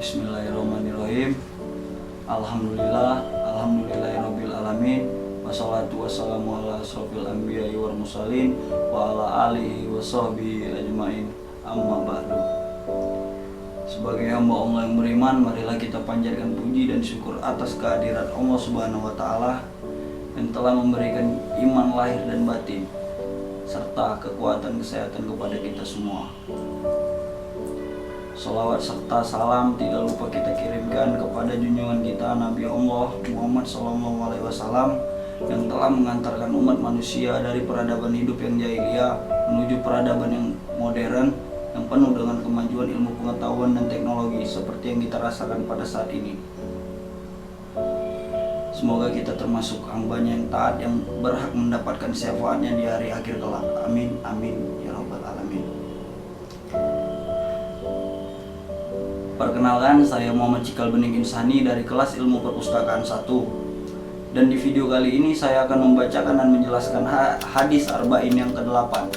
Bismillahirrahmanirrahim. Alhamdulillahirabbil alamin. Wassalatu wassalamu ala asrofil anbiya'i wal mursalin wa ala alihi wa sahbihi ajmain. Amma ba'du. Sebagai hamba Allah yang beriman, marilah kita panjatkan puji dan syukur atas kehadirat Allah Subhanahu wa taala yang telah memberikan iman lahir dan batin serta kekuatan kesehatan kepada kita semua. Salawat serta salam tidak lupa kita kirimkan kepada junjungan kita Nabi Allah Muhammad SAW yang telah mengantarkan umat manusia dari peradaban hidup yang jahiliyah menuju peradaban yang modern yang penuh dengan kemajuan ilmu pengetahuan dan teknologi seperti yang kita rasakan pada saat ini. Semoga kita termasuk hambanya yang taat yang berhak mendapatkan syafaatnya di hari akhir kelak. Amin amin ya rabbal alamin. Perkenalkan, saya Muhammad Cikal Bening Insani dari kelas ilmu perpustakaan 1. Dan di video kali ini saya akan membacakan dan menjelaskan hadis arba'in yang ke-8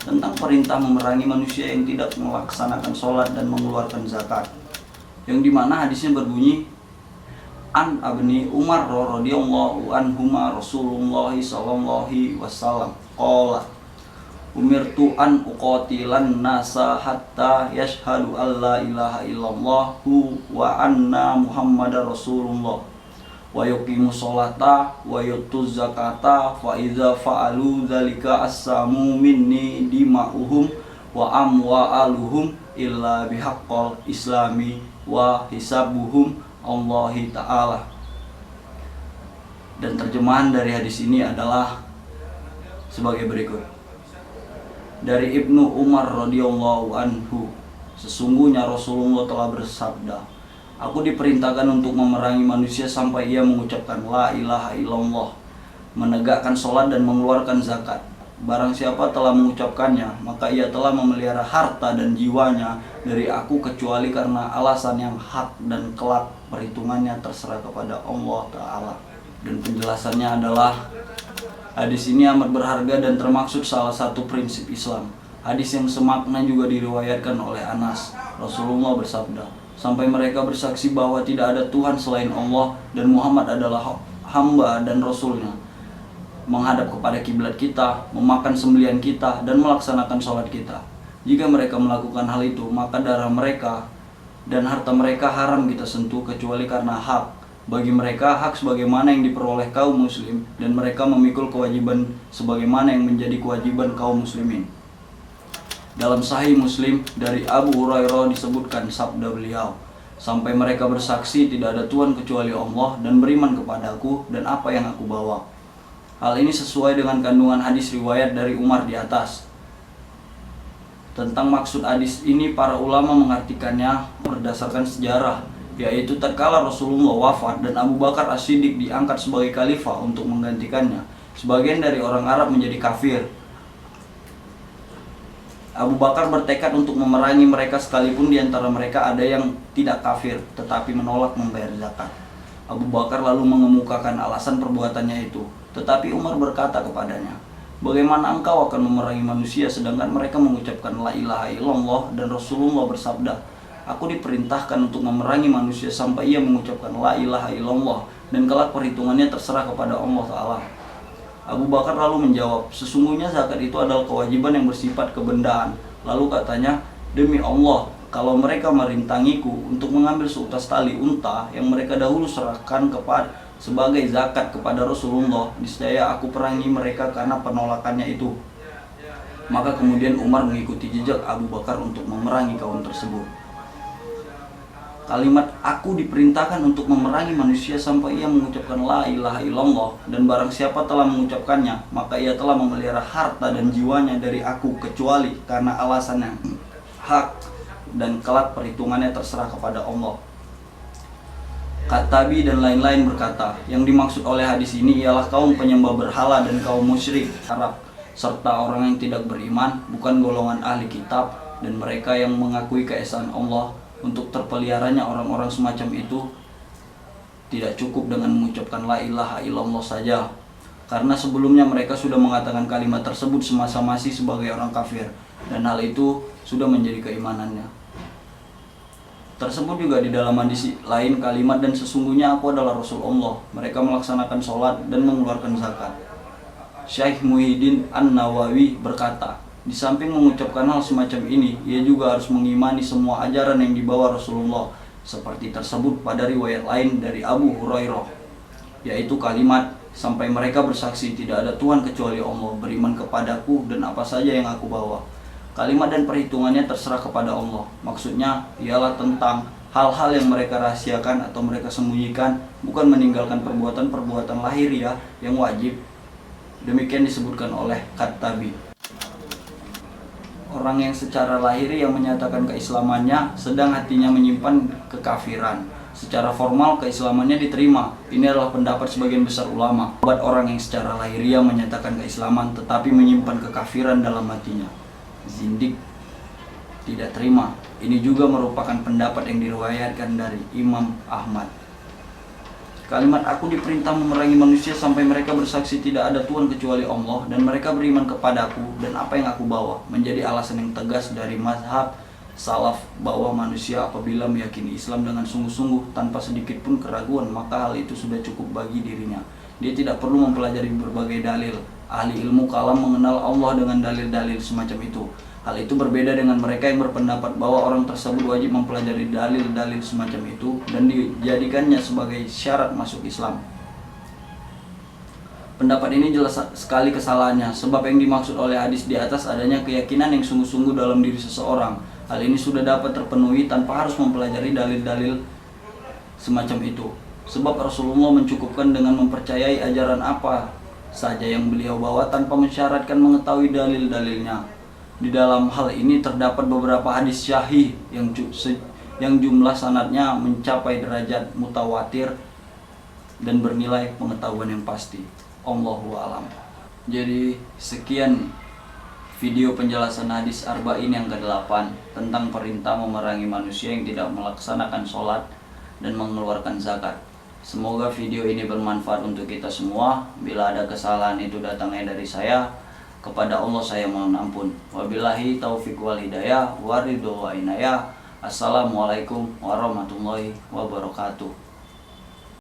tentang perintah memerangi manusia yang tidak melaksanakan sholat dan mengeluarkan zakat. Yang dimana hadisnya berbunyi, An Abni Umar radhiyallahu anhuma Rasulullah sallallahu alaihi wasallam qala umirtu an uqatilan nasa hatta yashhadu alla ilaha illallah wa anna muhammadar rasulullah wa yuqimu sholata wa yutuz zakata fa iza fa'alu dzalika assamu minni dima'uhum wa amwa'aluhum illa bihaqqal islami wa hisabuhum Allahi ta'ala. Dan terjemahan dari hadis ini adalah sebagai berikut. Dari Ibnu Umar radhiyallahu anhu, sesungguhnya Rasulullah telah bersabda, aku diperintahkan untuk memerangi manusia sampai ia mengucapkan la ilaha illallah, menegakkan sholat dan mengeluarkan zakat. Barang siapa telah mengucapkannya, maka ia telah memelihara harta dan jiwanya dari aku kecuali karena alasan yang hak dan kelak perhitungannya terserah kepada Allah Ta'ala. Dan penjelasannya adalah hadis ini amat berharga dan termaksud salah satu prinsip Islam. Hadis yang semakna juga diriwayatkan oleh Anas. Rasulullah bersabda, sampai mereka bersaksi bahwa tidak ada Tuhan selain Allah dan Muhammad adalah hamba dan Rasulnya, menghadap kepada kiblat kita, memakan sembelihan kita, dan melaksanakan sholat kita. Jika mereka melakukan hal itu, maka darah mereka dan harta mereka haram kita sentuh kecuali karena hak. Bagi mereka hak sebagaimana yang diperoleh kaum muslim, dan mereka memikul kewajiban sebagaimana yang menjadi kewajiban kaum muslimin. Dalam Sahih Muslim dari Abu Hurairah disebutkan sabda beliau, sampai mereka bersaksi tidak ada Tuhan kecuali Allah dan beriman kepadaku dan apa yang aku bawa. Hal ini sesuai dengan kandungan hadis riwayat dari Umar di atas. Tentang maksud hadis ini para ulama mengartikannya berdasarkan sejarah, yaitu tatkala Rasulullah wafat dan Abu Bakar As-Siddiq diangkat sebagai khalifah untuk menggantikannya, sebagian dari orang Arab menjadi kafir. Abu Bakar bertekad untuk memerangi mereka sekalipun di antara mereka ada yang tidak kafir tetapi menolak membayar zakat. Abu Bakar lalu mengemukakan alasan perbuatannya itu, tetapi Umar berkata kepadanya, bagaimana engkau akan memerangi manusia sedangkan mereka mengucapkan la ilaha illallah dan Rasulullah bersabda, aku diperintahkan untuk memerangi manusia sampai ia mengucapkan la ilaha illallah dan kelak perhitungannya terserah kepada Allah Ta'ala. Abu Bakar lalu menjawab, sesungguhnya zakat itu adalah kewajiban yang bersifat kebendaan. Lalu katanya, demi Allah, kalau mereka merintangiku untuk mengambil seutas tali unta yang mereka dahulu serahkan sebagai zakat kepada Rasulullah, niscaya aku perangi mereka karena penolakannya itu. Maka kemudian Umar mengikuti jejak Abu Bakar untuk memerangi kaum tersebut. Kalimat aku diperintahkan untuk memerangi manusia sampai ia mengucapkan la ilaha illallah dan barang siapa telah mengucapkannya maka ia telah memelihara harta dan jiwanya dari aku kecuali karena alasan yang hak dan kelak perhitungannya terserah kepada Allah. Katabi dan lain-lain berkata, yang dimaksud oleh hadis ini ialah kaum penyembah berhala dan kaum musyrik Arab serta orang yang tidak beriman, bukan golongan ahli kitab, dan mereka yang mengakui keesaan Allah. Untuk terpeliharanya orang-orang semacam itu tidak cukup dengan mengucapkan la ilaha illallah saja, karena sebelumnya mereka sudah mengatakan kalimat tersebut semasa masih sebagai orang kafir, dan hal itu sudah menjadi keimanannya. Tersebut juga di dalam hadis lain kalimat, dan sesungguhnya aku adalah Rasul Allah. Mereka melaksanakan sholat dan mengeluarkan zakat. Syekh Muhyiddin An-Nawawi berkata, di samping mengucapkan hal semacam ini, ia juga harus mengimani semua ajaran yang dibawa Rasulullah, seperti tersebut pada riwayat lain dari Abu Hurairah, yaitu kalimat, sampai mereka bersaksi tidak ada Tuhan kecuali Allah, beriman kepadaku dan apa saja yang aku bawa. Kalimat dan perhitungannya terserah kepada Allah. Maksudnya ialah tentang hal-hal yang mereka rahasiakan atau mereka sembunyikan, bukan meninggalkan perbuatan-perbuatan lahiriah yang wajib. Demikian disebutkan oleh Khattabi. Orang yang secara lahiriah menyatakan keislamannya, sedang hatinya menyimpan kekafiran. Secara formal keislamannya diterima. Ini adalah pendapat sebagian besar ulama. Buat orang yang secara lahiriah menyatakan keislaman tetapi menyimpan kekafiran dalam hatinya, zindik, tidak terima. Ini juga merupakan pendapat yang diriwayatkan dari Imam Ahmad. Kalimat aku diperintah memerangi manusia sampai mereka bersaksi tidak ada Tuhan kecuali Allah dan mereka beriman kepadaku dan apa yang aku bawa, menjadi alasan yang tegas dari mazhab salaf bahwa manusia apabila meyakini Islam dengan sungguh-sungguh tanpa sedikit pun keraguan, maka hal itu sudah cukup bagi dirinya. Dia tidak perlu mempelajari berbagai dalil. Ahli ilmu kalam mengenal Allah dengan dalil-dalil semacam itu. Hal itu berbeda dengan mereka yang berpendapat bahwa orang tersebut wajib mempelajari dalil-dalil semacam itu dan dijadikannya sebagai syarat masuk Islam. Pendapat ini jelas sekali kesalahannya, sebab yang dimaksud oleh hadis di atas adanya keyakinan yang sungguh-sungguh dalam diri seseorang. Hal ini sudah dapat terpenuhi tanpa harus mempelajari dalil-dalil semacam itu. Sebab Rasulullah mencukupkan dengan mempercayai ajaran apa saja yang beliau bawa tanpa mensyaratkan mengetahui dalil-dalilnya. Di dalam hal ini terdapat beberapa hadis syahih yang jumlah sanadnya mencapai derajat mutawatir dan bernilai pengetahuan yang pasti. Allahu a'lam. Jadi sekian video penjelasan hadis arba'in yang ke-8 tentang perintah memerangi manusia yang tidak melaksanakan sholat dan mengeluarkan zakat. Semoga video ini bermanfaat untuk kita semua. Bila ada kesalahan itu datangnya dari saya, kepada Allah saya mohon ampun. Wabillahi taufiq wal hidayah, waridho wa inayah. Assalamualaikum warahmatullahi wabarakatuh.